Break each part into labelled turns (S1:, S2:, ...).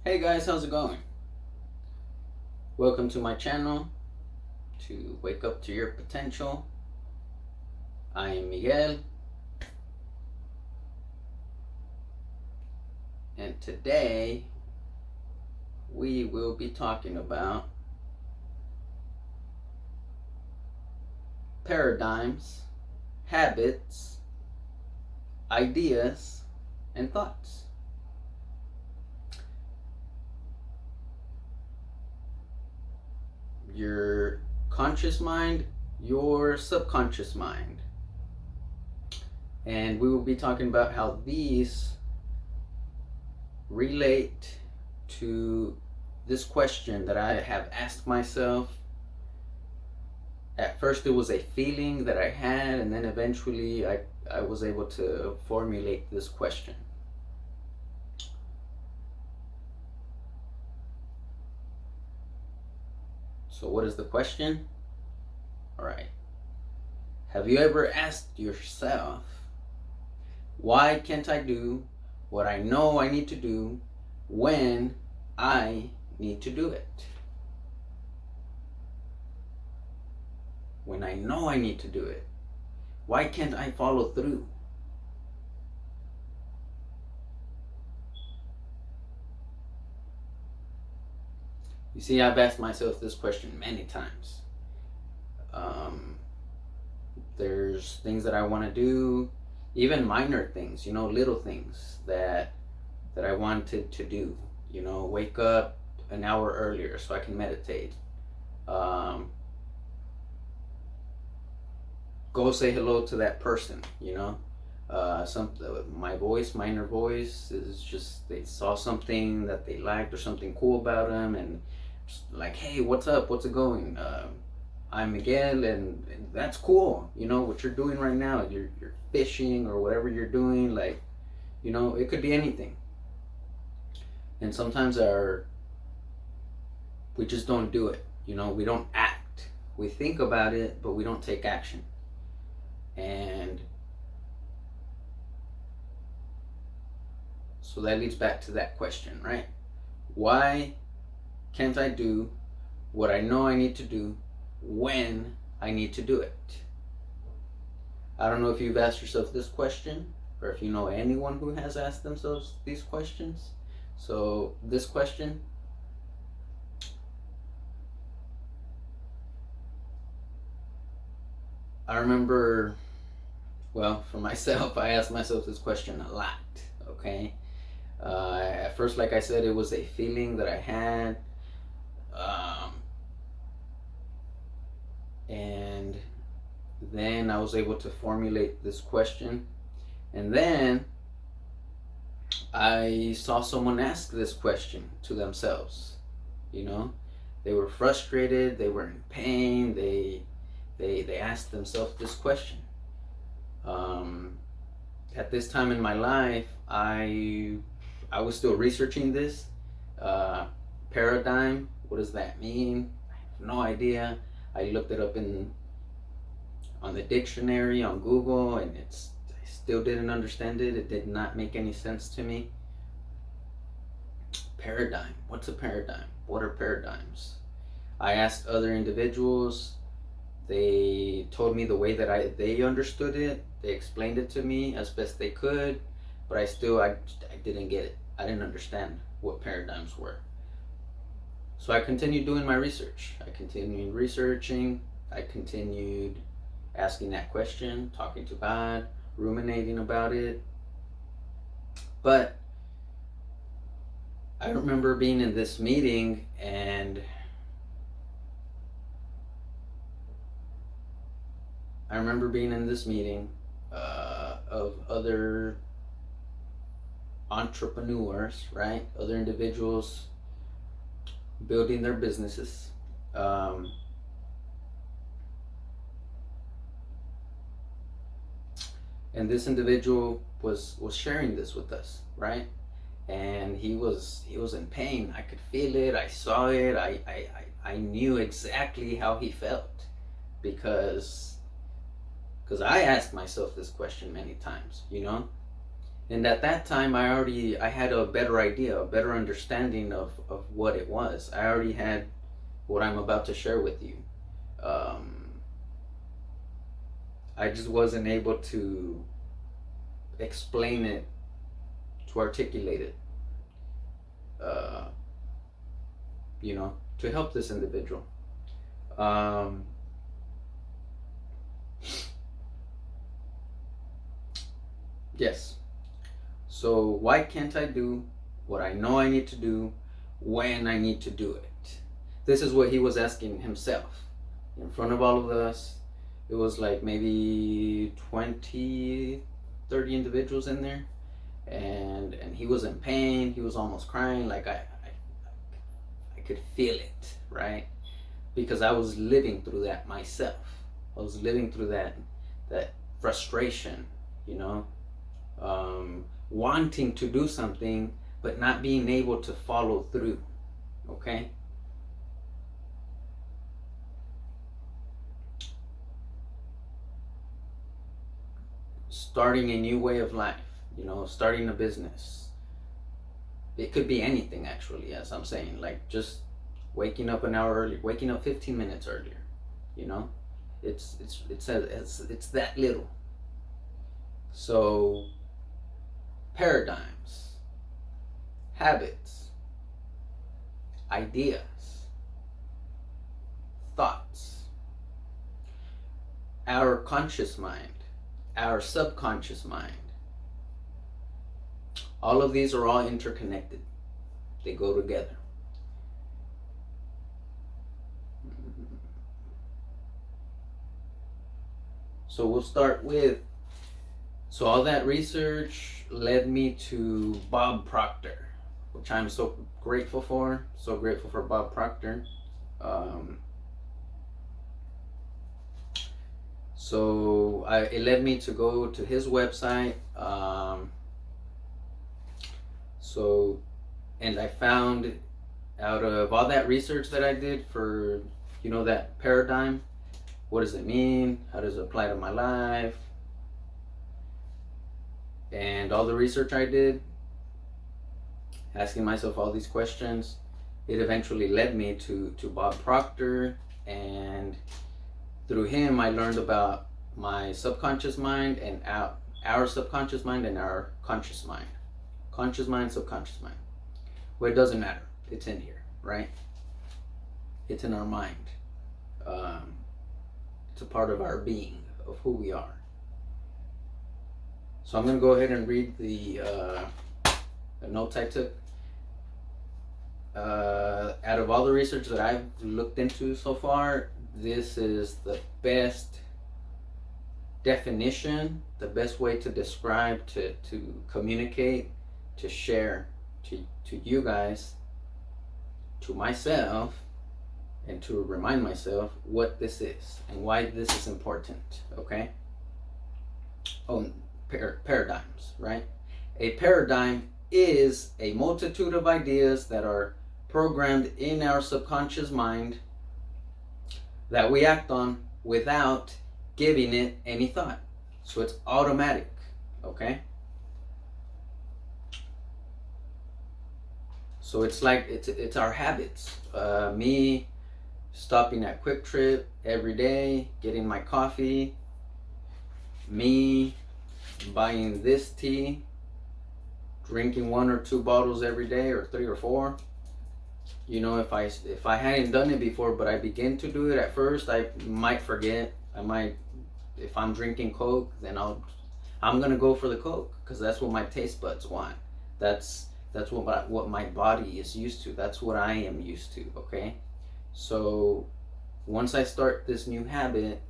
S1: Hey guys, how's it going? Welcome to my channel to wake up to your potential. I am Miguel, and today we will be talking about paradigms, habits, ideas, and thoughts. Your conscious mind, your subconscious mind. And we will be talking about how these relate to this question that I have asked myself. At first, it was a feeling that I had, and then eventually I was able to formulate this question. So, what is the question? All right. Have you ever asked yourself, why can't I do what I know I need to do when I need to do it? When I know I need to do it, why can't I follow through? You see, I've asked myself this question many times. Um, there's things that I want to do, even minor things, little things that I wanted to do. Wake up an hour earlier so I can meditate. Um, Go say hello to that person. Some my voice, my inner voice, is just they saw something that they liked or something cool about them, and just like, hey, what's up? What's it going? I'm Miguel, and that's cool. What you're doing right now. You're fishing or whatever you're doing. Like, it could be anything. And sometimes we just don't do it. We don't act. We think about it, but we don't take action. And so that leads back to that question, right? Why can't I do what I know I need to do when I need to do it? I don't know if you've asked yourself this question or if you know anyone who has asked themselves these questions. So, this question, I remember, well, for myself, I asked myself this question a lot, okay? At first, like I said, it was a feeling that I had. And then I was able to formulate this question. And then I saw someone ask this question to themselves. They were frustrated, they were in pain, they asked themselves this question. At this time in my life, I was still researching this paradigm. What does that mean? I have no idea. I looked it up on the dictionary on Google, and I still didn't understand it. It did not make any sense to me. Paradigm. What's a paradigm? What are paradigms? I asked other individuals. They told me the way that they understood it. They explained it to me as best they could, but I didn't get it. I didn't understand what paradigms were. So I continued doing my research. I continued researching. I continued asking that question, talking to God, ruminating about it. But I remember being in this meeting, and of other entrepreneurs, right? Other individuals building their businesses. And this individual was sharing this with us, right? And he was in pain. I could feel it. I saw it. I knew exactly how he felt because I asked myself this question many times. And at that time, I had a better idea, a better understanding of what it was. I already had what I'm about to share with you. Um, I just wasn't able to explain it, to articulate it, uh, to help this individual. Um, yes. So why can't I do what I know I need to do when I need to do it? This is what he was asking himself in front of all of us. It was like maybe 20, 30 individuals in there. And he was in pain. He was almost crying. Like I could feel it, right? Because I was living through that myself. I was living through that frustration, you know, wanting to do something but not being able to follow through. Okay. Starting a new way of life, starting a business. It could be anything, actually, as I'm saying, like just waking up an hour early, waking up 15 minutes earlier, you know, it's that little. So paradigms, habits, ideas, thoughts, our conscious mind, our subconscious mind, all of these are all interconnected. They go together. So we'll start with, so all that research led me to Bob Proctor, which I'm so grateful for. So grateful for Bob Proctor. It led me to go to his website. And I found, out of all that research that I did for, that paradigm, what does it mean? How does it apply to my life? And all the research I did, asking myself all these questions, it eventually led me to Bob Proctor. And through him, I learned about my subconscious mind and our subconscious mind and our conscious mind. Conscious mind, subconscious mind. Well, it doesn't matter. It's in here, right? It's in our mind. It's a part of our being, of who we are. So I'm going to go ahead and read the notes I took. Out of all the research that I've looked into so far, this is the best definition, the best way to describe, to communicate, to share to you guys, to myself, and to remind myself what this is and why this is important. Okay. Oh, paradigms, right? A paradigm is a multitude of ideas that are programmed in our subconscious mind that we act on without giving it any thought. So it's automatic. Okay. So it's like it's our habits. Me stopping at Quick Trip every day, getting my coffee. Me buying this tea, drinking 1 or 2 bottles every day, or 3 or 4. If I hadn't done it before, but I begin to do it at first, I might forget. If I'm drinking Coke, then I'm gonna go for the Coke because that's what my taste buds want. That's what my body is used to. That's what I am used to. Okay, so once I start this new habit,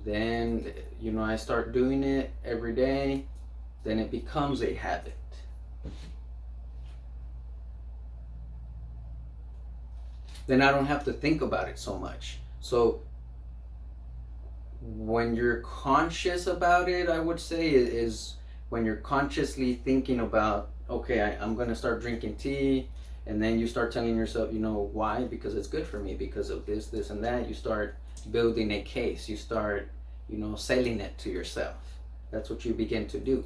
S1: then I start doing it every day, then it becomes a habit. Then I don't have to think about it so much. So when you're conscious about it, I would say, is when you're consciously thinking about, okay, I'm going to start drinking tea, and then you start telling yourself, why? Because it's good for me, because of this and that. You start building a case. You start selling it to yourself. That's what you begin to do.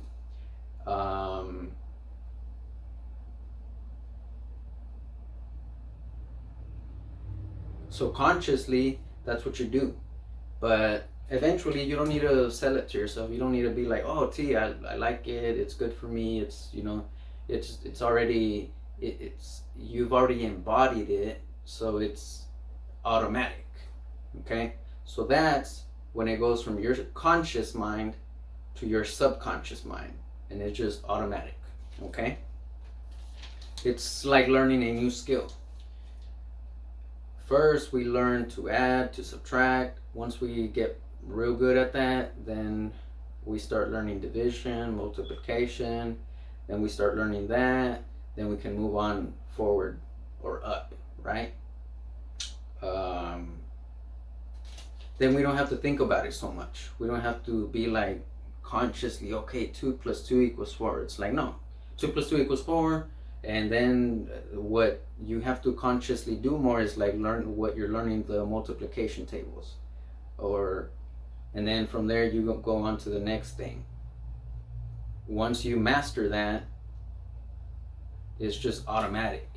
S1: So consciously, that's what you do. But eventually, you don't need to sell it to yourself. You don't need to be like, oh, I like it. It's good for me. It's already, you've already embodied it. So it's automatic. Okay? So that's when it goes from your conscious mind to your subconscious mind. And it's just automatic. Okay? It's like learning a new skill. First, we learn to add, to subtract. Once we get real good at that, then we start learning division, multiplication. Then we start learning that. Then we can move on forward or up, right? Then we don't have to think about it so much. We don't have to be like consciously, okay, 2 + 2 = 4. It's like, no, 2 + 2 = 4. And then what you have to consciously do more is like learn what you're learning, the multiplication tables, and then from there you go on to the next thing. Once you master that, it's just automatic,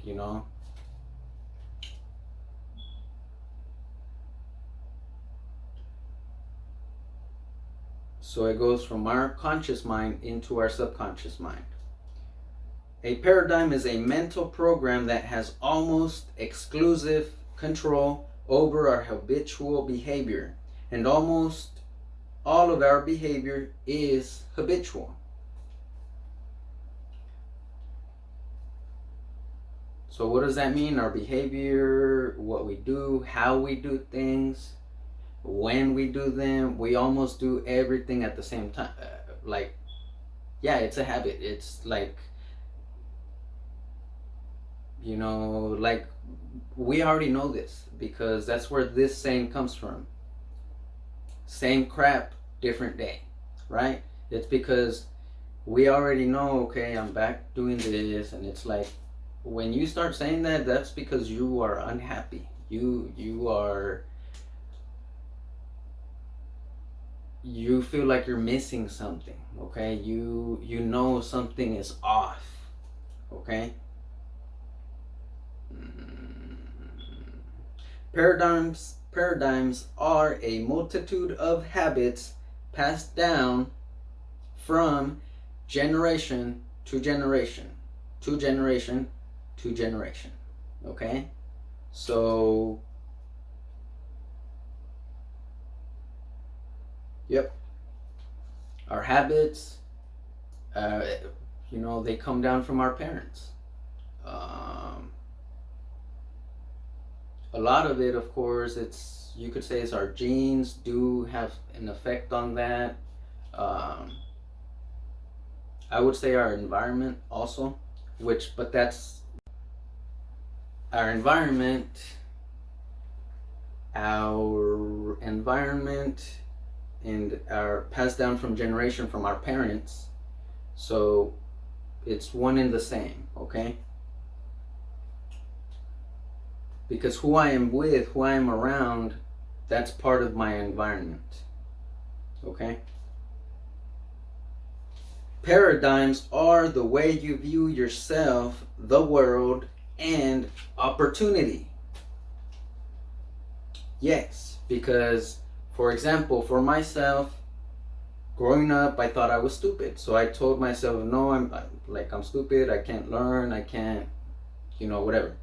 S1: So it goes from our conscious mind into our subconscious mind. A paradigm is a mental program that has almost exclusive control over our habitual behavior, and almost all of our behavior is habitual. So what does that mean? Our behavior, what we do, how we do things, when we do them, we almost do everything at the same time. It's a habit. It's like, like we already know this because that's where this saying comes from. Same crap, different day, right? It's because we already know, okay, I'm back doing this, and it's like when you start saying that, that's because you are unhappy. You feel like you're missing something, okay? You know something is off, okay? Paradigms are a multitude of habits passed down from generation to generation, to generation to generation. Okay? So, yep. Our habits, they come down from our parents. A lot of it, of course, you could say it's our genes do have an effect on that. I would say our environment also, but that's our environment and our passed down from generation from our parents. So it's one and the same, okay? Because who I am with, who I am around, that's part of my environment. Okay? Paradigms are the way you view yourself, the world, and opportunity. Yes, because, for example, for myself, growing up, I thought I was stupid. So I told myself, no, I'm stupid, I can't learn, I can't, whatever.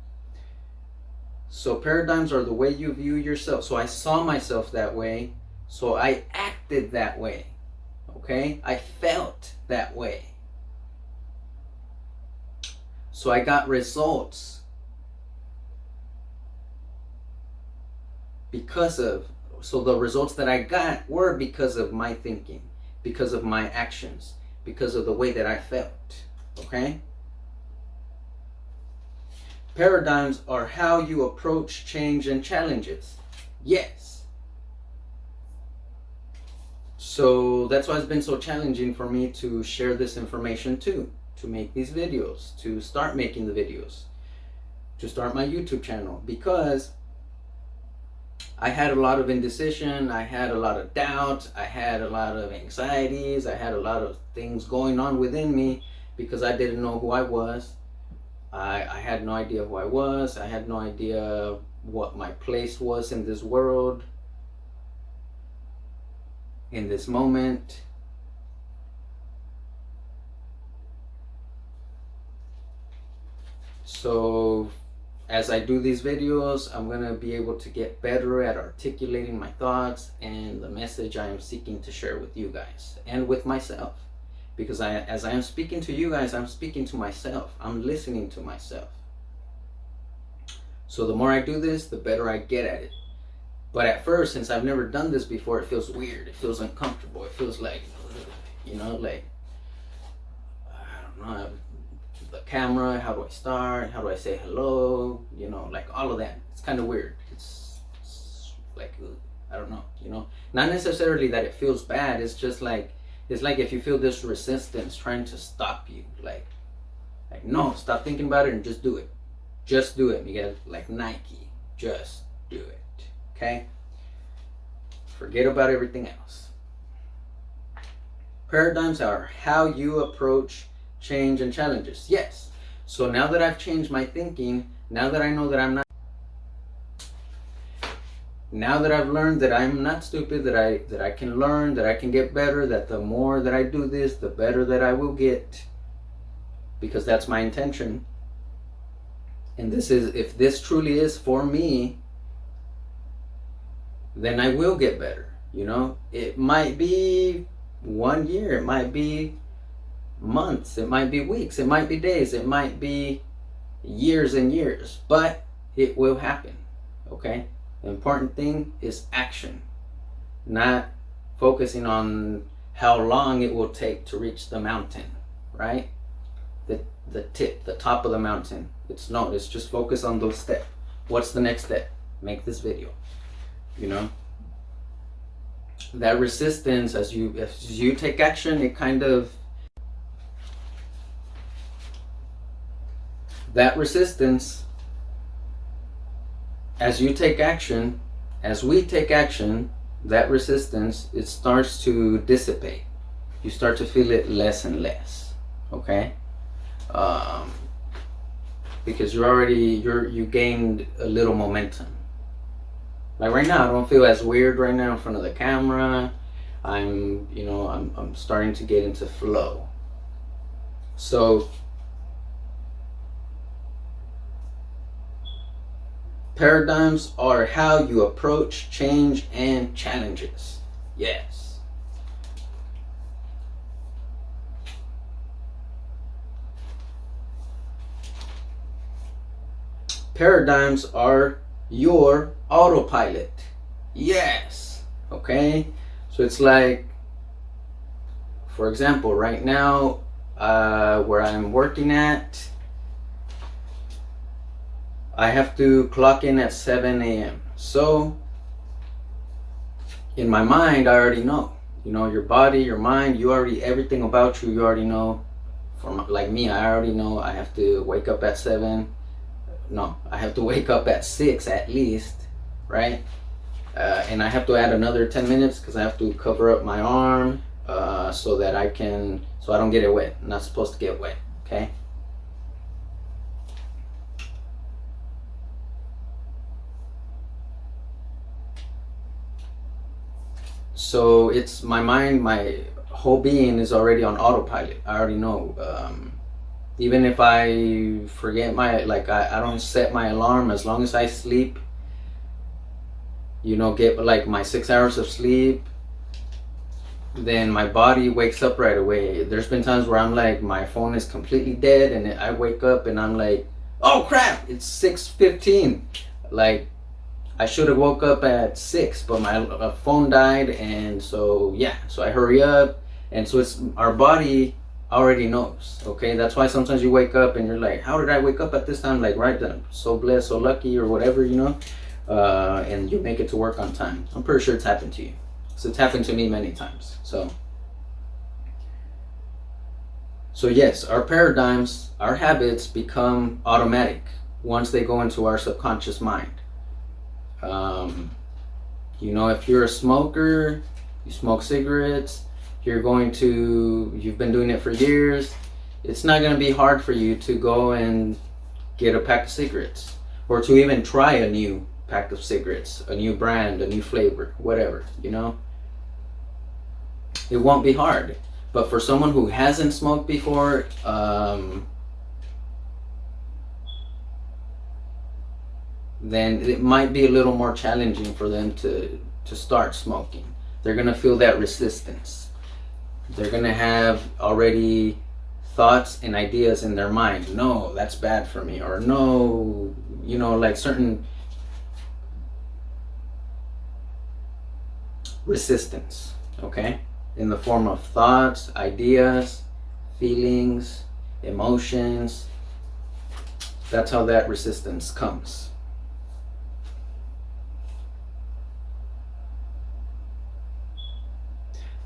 S1: So paradigms are the way you view yourself. So I saw myself that way, so I acted that way. Okay? I felt that way. So I got results so the results that I got were because of my thinking, because of my actions, because of the way that I felt. Okay? Paradigms are how you approach change and challenges. Yes. So that's why it's been so challenging for me to share this information too, to make these videos, to start making the videos, to start my YouTube channel, because I had a lot of indecision, I had a lot of doubt, I had a lot of anxieties, I had a lot of things going on within me because I didn't know who I was. I had no idea who I was. I had no idea what my place was in this world, in this moment. So as I do these videos, I'm going to be able to get better at articulating my thoughts and the message I am seeking to share with you guys and with myself. Because as I am speaking to you guys, I'm speaking to myself. I'm listening to myself. So the more I do this, the better I get at it. But at first, since I've never done this before, it feels weird. It feels uncomfortable. It feels like, like, I don't know, the camera, how do I start? How do I say hello? Like all of that. It's kind of weird. It's like, I don't know, Not necessarily that it feels bad. It's just like, it's like if you feel this resistance trying to stop you, like no, stop thinking about it and just do it. Just do it, Miguel. Like Nike, just do it. Okay? Forget about everything else. Paradigms are how you approach change and challenges. Yes. So now that I've changed my thinking, now that I know that now that I've learned that I'm not stupid, that I can learn, that I can get better, that the more that I do this, the better that I will get, because that's my intention. And if this truly is for me, then I will get better. It might be 1 year, it might be months, it might be weeks, it might be days, it might be years and years, but it will happen. Okay? The important thing is action, not focusing on how long it will take to reach the mountain, right? The tip, the top of the mountain. It's just focus on those steps. What's the next step? Make this video. That resistance, as you take action, that resistance, as you take action, as we take action, that resistance, it starts to dissipate. You start to feel it less and less. Okay? Because you gained a little momentum. Like right now, I don't feel as weird right now in front of the camera. I'm starting to get into flow. So paradigms are how you approach change and challenges. Yes. Paradigms are your autopilot. Yes. Okay. So it's like, for example, right now, where I'm working at, I have to clock in at 7 a.m. So in my mind, I already know. Your body, your mind, everything about you, you already know. Like me, I already know I have to wake up at 7. No, I have to wake up at 6 at least, right? And I have to add another 10 minutes because I have to cover up my arm so I don't get it wet. I'm not supposed to get wet, okay? So it's my mind, my whole being is already on autopilot. I already know. Even if I forget I don't set my alarm, as long as I sleep, get like my 6 hours of sleep, then my body wakes up right away. There's been times where I'm like, my phone is completely dead, and I wake up and I'm like, oh crap, it's 6:15. Like, I should have woke up at 6, but my phone died, and so I hurry up, and so it's our body already knows. Okay, that's why sometimes you wake up and you're like, how did I wake up at this time? Like, right then, so blessed, so lucky, or whatever, and you make it to work on time. I'm pretty sure it's happened to you. So it's happened to me many times. So yes, our paradigms, our habits become automatic once they go into our subconscious mind. You know, if you're a smoker, you smoke cigarettes, you've been doing it for years, it's not going to be hard for you to go and get a pack of cigarettes, or to even try a new pack of cigarettes, a new brand, a new flavor, whatever, you know. It won't be hard. But for someone who hasn't smoked before, then it might be a little more challenging for them to start smoking. They're gonna feel that resistance. They're gonna have already thoughts and ideas in their mind. No, that's bad for me, or no, you know, like certain resistance, okay? In the form of thoughts, ideas, feelings, emotions. That's how that resistance comes.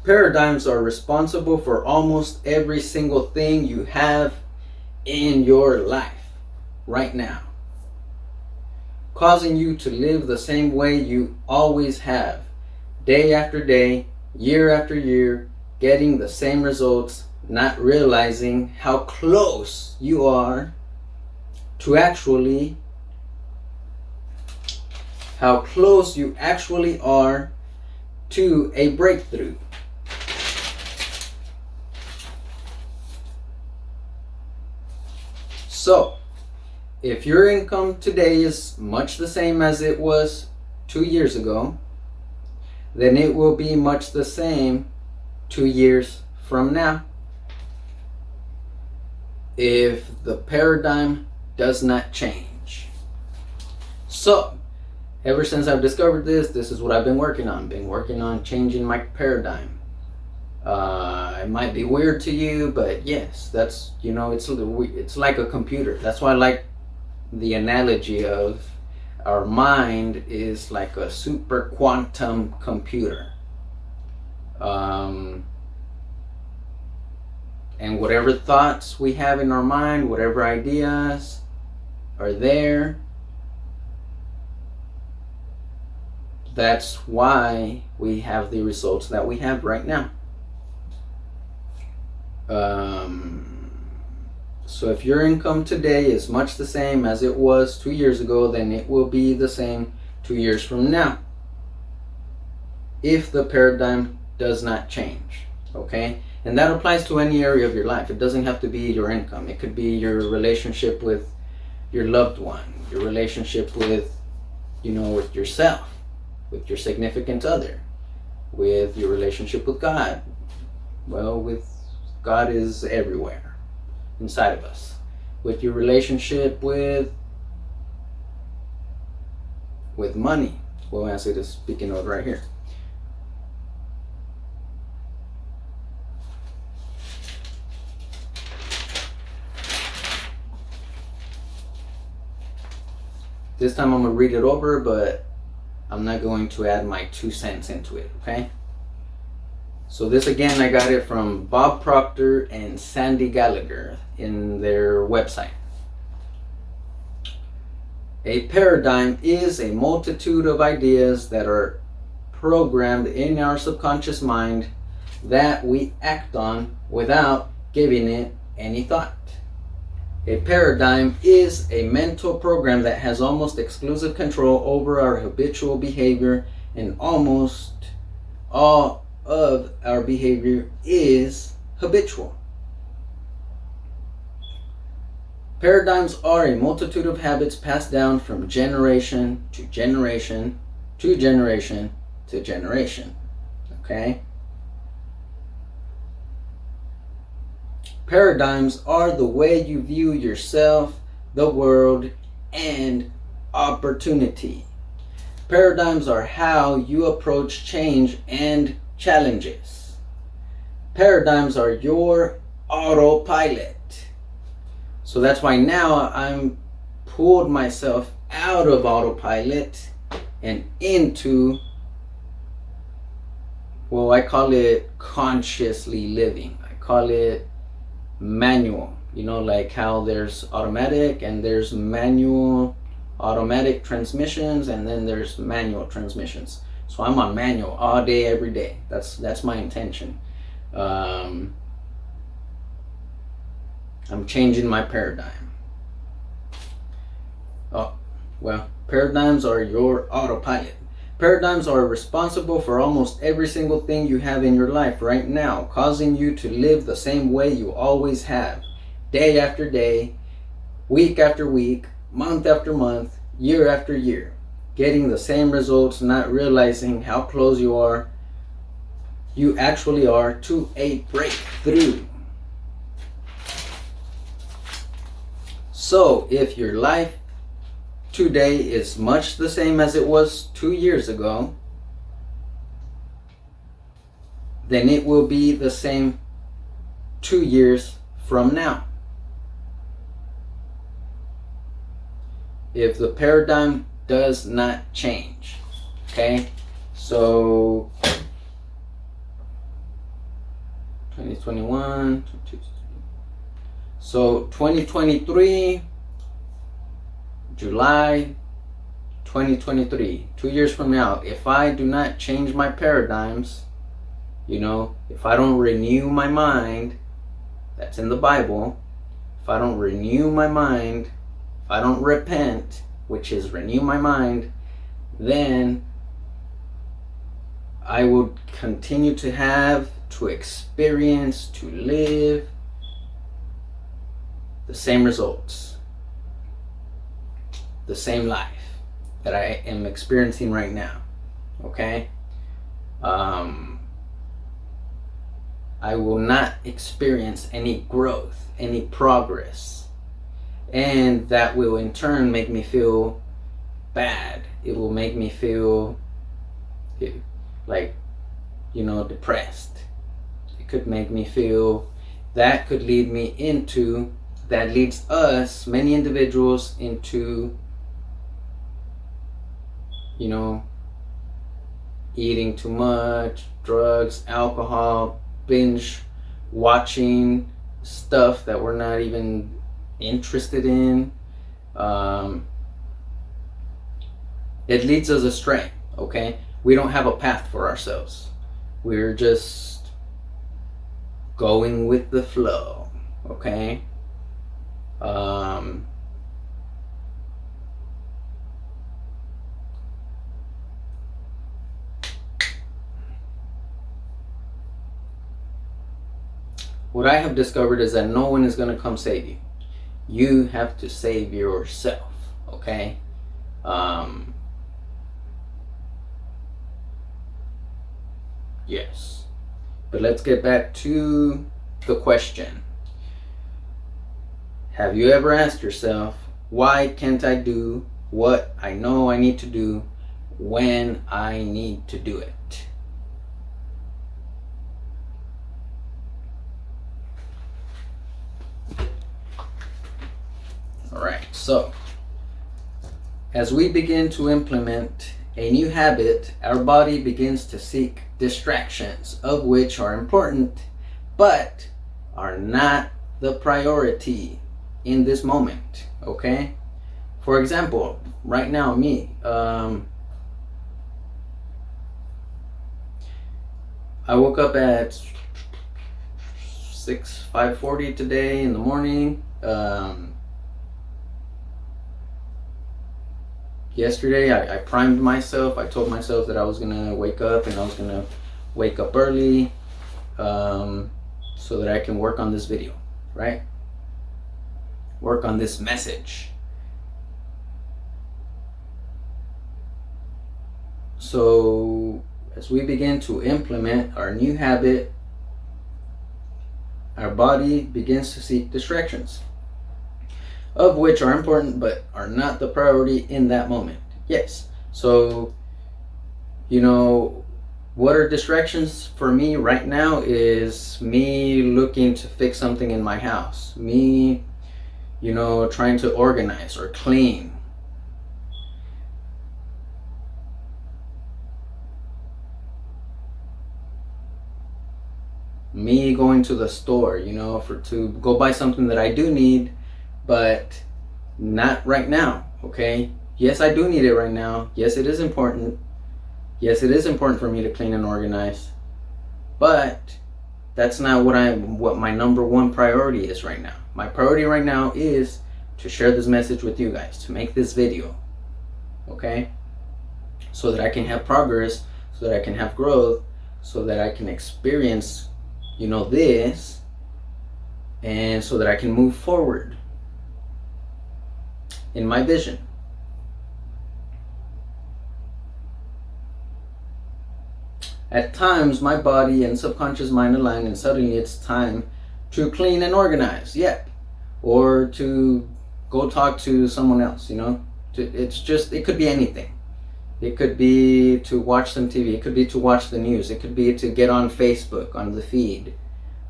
S1: Paradigms are responsible for almost every single thing you have in your life right now, causing you to live the same way you always have, day after day, year after year, getting the same results, not realizing how close you are to actually, how close you actually are to a breakthrough. So, if your income today is much the same as it was 2 years ago, then it will be much the same 2 years from now. If the paradigm does not change. So, ever since I've discovered this is what I've been working on. Been working on changing my paradigm. It might be weird to you, but yes, that's, you know, it's like a computer. That's why I like the analogy of our mind is like a super quantum computer. And whatever thoughts we have in our mind, whatever ideas are there, that's why we have the results that we have right now. So if your income today is much the same as it was 2 years ago, then it will be the same 2 years from now, if the paradigm does not change. Okay? And that applies to any area of your life. It doesn't have to be your income. It could be your relationship with your loved one, your relationship with, you know, with yourself, with your significant other, with your relationship with God. Well, with God is everywhere inside of us. With your relationship with money. Well, I say this speaking of right here. This time I'm going to read it over, but I'm not going to add my 2 cents into it, okay? So this, again, I got it from Bob Proctor and Sandy Gallagher in their website. A paradigm is a multitude of ideas that are programmed in our subconscious mind that we act on without giving it any thought. A paradigm is a mental program that has almost exclusive control over our habitual behavior, and almost all of our behavior is habitual. Paradigms are a multitude of habits passed down from generation to generation to generation to generation. Okay? Paradigms are the way you view yourself, the world, and opportunity. Paradigms are how you approach change and challenges. Paradigms are your autopilot. So that's why now I'm pulled myself out of autopilot and into, well, I call it consciously living. I call it manual. You know, like how there's automatic and there's manual, automatic transmissions, and then there's manual transmissions. So I'm on manual all day, every day. That's my intention. I'm changing my paradigm. Oh, well, paradigms are your autopilot. Paradigms are responsible for almost every single thing you have in your life right now, causing you to live the same way you always have, day after day, week after week, month after month, year after year, getting the same results, not realizing how close you actually are to a breakthrough. So if your life today is much the same as it was 2 years ago, then it will be the same 2 years from now. If the paradigm does not change, okay? So 2021, so 2023, July 2023, 2 years from now, if I do not change my paradigms, if I don't renew my mind, that's in the Bible, if I don't renew my mind, if I don't repent, which is renew my mind, then I will continue to experience, to live the same results, the same life that I am experiencing right now. Okay? I will not experience any growth, any progress. And that will in turn make me feel bad. It will make me feel like, depressed. It could make me feel, that could lead me into, that leads us, many individuals, into eating too much, drugs, alcohol, binge watching stuff that we're not even interested in. It leads us astray, okay? We don't have a path for ourselves. We're just going with the flow, okay? What I have discovered is that no one is going to come save you. You have to save yourself, okay? Yes. But let's get back to the question. Have you ever asked yourself, why can't I do what I know I need to do when I need to do it? All right, so as we begin to implement a new habit, our body begins to seek distractions, of which are important, but are not the priority in this moment, okay? For example, right now, me, I woke up at 5:40 today in the morning. Yesterday, I primed myself. I told myself that I was gonna wake up, and I was gonna wake up early, so that I can work on this video, right? Work on this message. So as we begin to implement our new habit, our body begins to seek distractions, of which are important but are not the priority in that moment. Yes. So, what are distractions for me right now is me looking to fix something in my house. Me, trying to organize or clean. Me going to the store, to go buy something that I do need, but not right now, okay? Yes, I do need it right now. Yes, it is important, Yes, it is important for me to clean and organize, but that's not what my number one priority is right now. My priority right now is to share this message with you guys, to make this video, okay? So that I can have progress, so that I can have growth, so that I can experience, this, and so that I can move forward in my vision. At times, my body and subconscious mind align, and suddenly it's time to clean and organize. Yep. Or to go talk to someone else, it could be anything. It could be to watch some TV. It could be to watch the news. It could be to get on Facebook, on the feed,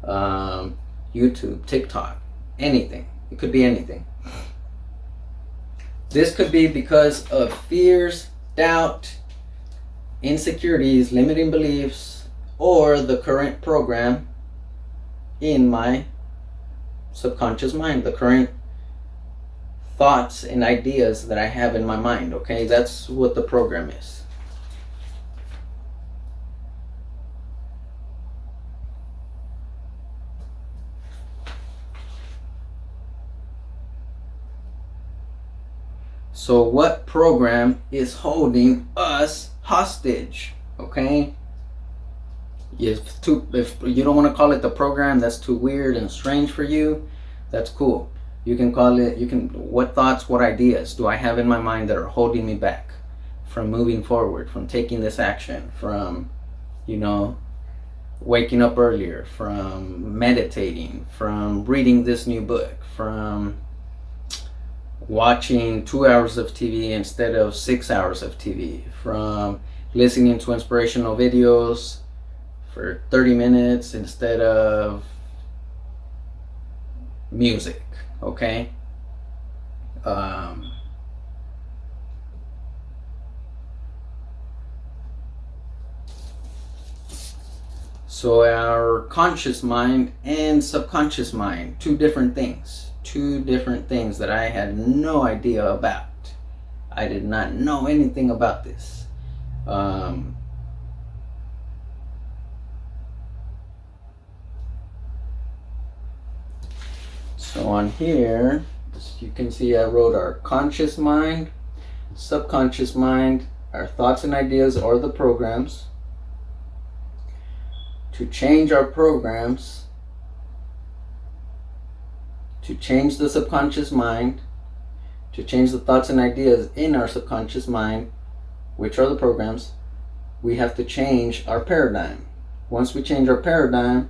S1: YouTube, TikTok, anything. It could be anything. This could be because of fears, doubt, insecurities, limiting beliefs, or the current program in my subconscious mind, the current thoughts and ideas that I have in my mind, okay? That's what the program is. So what program is holding us hostage, okay? If you don't want to call it the program, that's too weird and strange for you, that's cool. You can call it, what thoughts, what ideas do I have in my mind that are holding me back from moving forward, from taking this action, from, waking up earlier, from meditating, from reading this new book, from watching 2 hours of TV instead of 6 hours of TV, from listening to inspirational videos for 30 minutes instead of music, okay? So our conscious mind and subconscious mind, two different things that I had no idea about. I did not know anything about this. So on here, you can see I wrote our conscious mind, subconscious mind, our thoughts and ideas are the programs. To change our programs, to change the subconscious mind, to change the thoughts and ideas in our subconscious mind, which are the programs, we have to change our paradigm. Once we change our paradigm,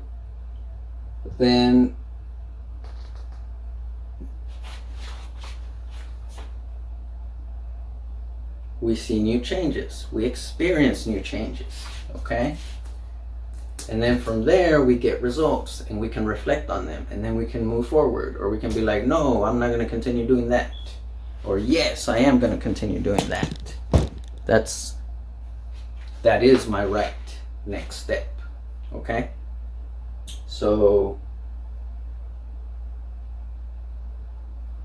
S1: then we see new changes. We experience new changes, okay? And then from there, we get results and we can reflect on them, and then we can move forward, or we can be like, no, I'm not going to continue doing that. Or yes, I am going to continue doing that. That is my right next step, okay? So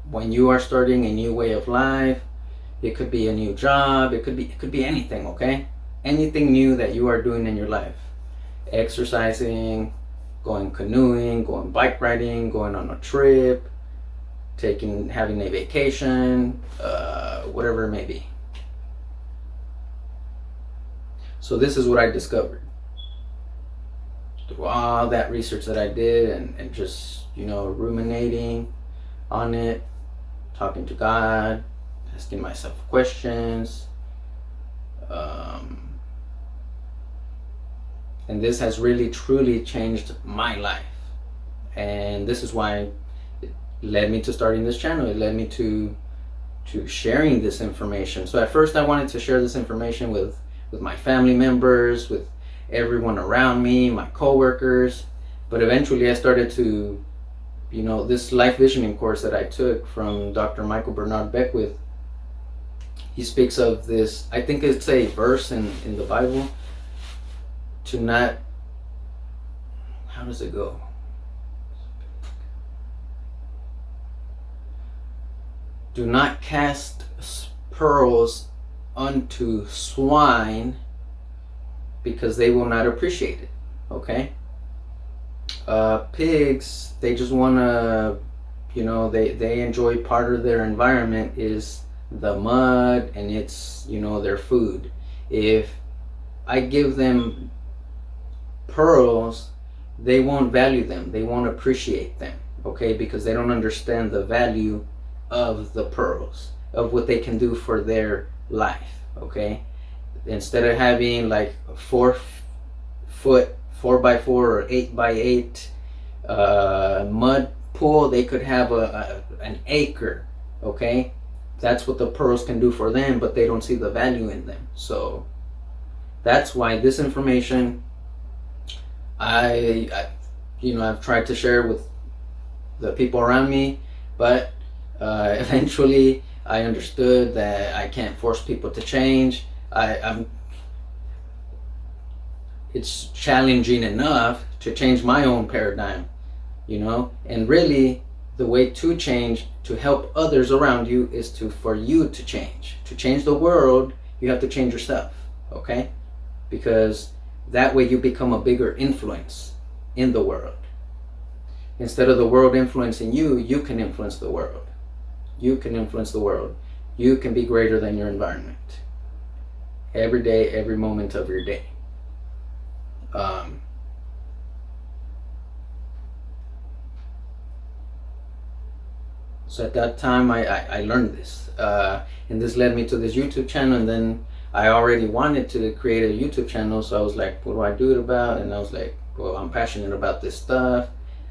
S1: when you are starting a new way of life, it could be a new job, it could be anything, okay? Anything new that you are doing in your life. Exercising, going canoeing, going bike riding, going on a trip, having a vacation, whatever it may be. So this is what I discovered through all that research that I did, and just, ruminating on it, talking to God, asking myself questions. And this has really, truly changed my life. And this is why it led me to starting this channel. It led me to sharing this information. So at first I wanted to share this information with my family members, with everyone around me, my coworkers. But eventually I started to, this life visioning course that I took from Dr. Michael Bernard Beckwith, he speaks of this, I think it's a verse in the Bible, to not, how does it go? Do not cast pearls unto swine because they will not appreciate it. Okay. Pigs, they just want to, they enjoy part of their environment is the mud, and it's, their food. If I give them pearls, they won't value them, they won't appreciate them, okay, because they don't understand the value of the pearls, of what they can do for their life, okay. Instead of having like 4-foot 4x4 or 8x8 mud pool, they could have an acre, okay. That's what the pearls can do for them, but they don't see the value in them. So that's why this information I've tried to share with the people around me, but eventually I understood that I can't force people to change. It's challenging enough to change my own paradigm, and really the way to change, to help others around you, is for you to change the world. You have to change yourself, okay, because that way you become a bigger influence in the world. Instead of the world influencing you, you can influence the world. You can influence the world. You can be greater than your environment every day, every moment of your day. So at that time, I learned this, and this led me to this YouTube channel. And then I already wanted to create a YouTube channel, so I was like, what do I do it about? And I was like, well, I'm passionate about this stuff.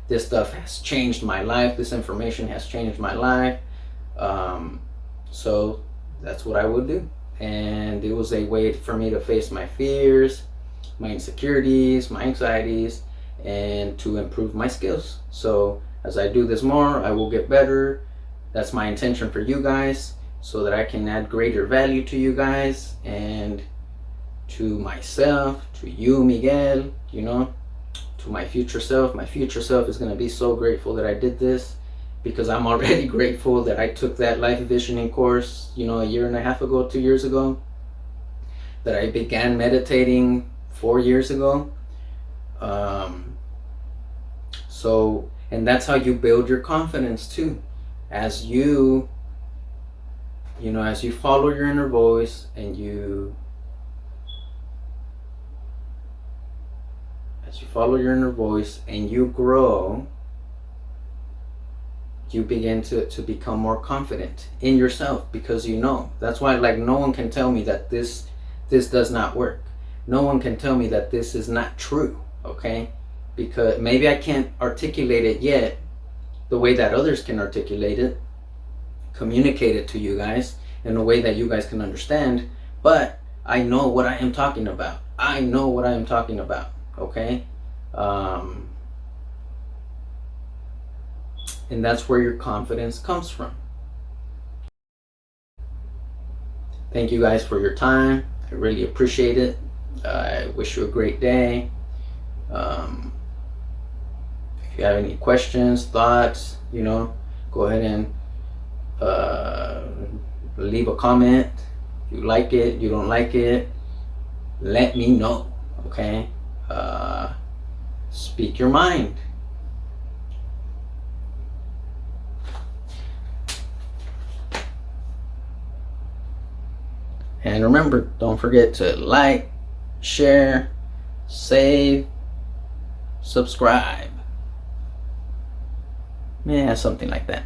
S1: This stuff has changed my life. This information has changed my life. So that's what I would do. And it was a way for me to face my fears, my insecurities, my anxieties, and to improve my skills. So as I do this more, I will get better. That's my intention for you guys, so that I can add greater value to you guys and to myself, to you, Miguel, to my future self. My future self is going to be so grateful that I did this, because I'm already grateful that I took that life visioning course, a year and a half ago, 2 years ago, that I began meditating 4 years ago. And that's how you build your confidence too. As you follow your inner voice, and you grow, you begin to become more confident in yourself, because that's why, like, no one can tell me that this does not work. No one can tell me that this is not true, okay? Because maybe I can't articulate it yet the way that others can articulate it, communicate it to you guys in a way that you guys can understand, but I know what I am talking about. Okay? And that's where your confidence comes from. Thank you guys for your time. I really appreciate it. I wish you a great day. If you have any questions, thoughts, go ahead and leave a comment. If you like it, you don't like it, let me know, okay? Speak your mind. And remember, don't forget to like, share, save, subscribe. Yeah, something like that.